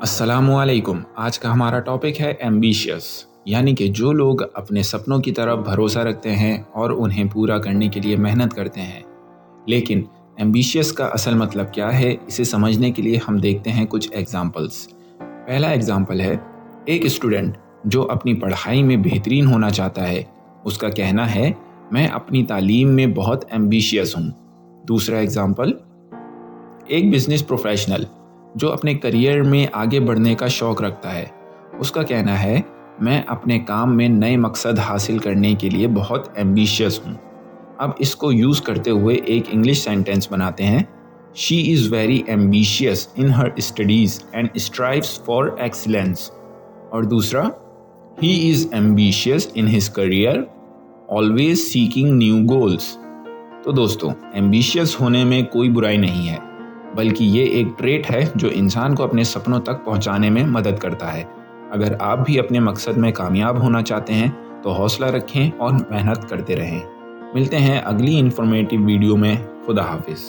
अस्सलामुअलैकुम। आज का हमारा टॉपिक है एम्बिशियस, यानी कि जो लोग अपने सपनों की तरफ भरोसा रखते हैं और उन्हें पूरा करने के लिए मेहनत करते हैं। लेकिन एम्बिशियस का असल मतलब क्या है, इसे समझने के लिए हम देखते हैं कुछ एग्जाम्पल्स। पहला एग्जाम्पल है एक स्टूडेंट जो अपनी पढ़ाई में बेहतरीन होना चाहता है। उसका कहना है, मैं अपनी तालीम में बहुत एम्बिशियस हूँ। दूसरा एग्जाम्पल, एक बिजनेस प्रोफेशनल जो अपने करियर में आगे बढ़ने का शौक रखता है। उसका कहना है, मैं अपने काम में नए मकसद हासिल करने के लिए बहुत एम्बिशियस हूँ। अब इसको यूज़ करते हुए एक इंग्लिश सेंटेंस बनाते हैं। She is very ambitious in her studies and strives for excellence. और दूसरा, he is ambitious in his career, always seeking new goals. तो दोस्तों, एम्बिशियस होने में कोई बुराई नहीं है, बल्कि ये एक ट्रेट है जो इंसान को अपने सपनों तक पहुंचाने में मदद करता है। अगर आप भी अपने मकसद में कामयाब होना चाहते हैं तो हौसला रखें और मेहनत करते रहें। मिलते हैं अगली इंफॉर्मेटिव वीडियो में। खुदा हाफिज़।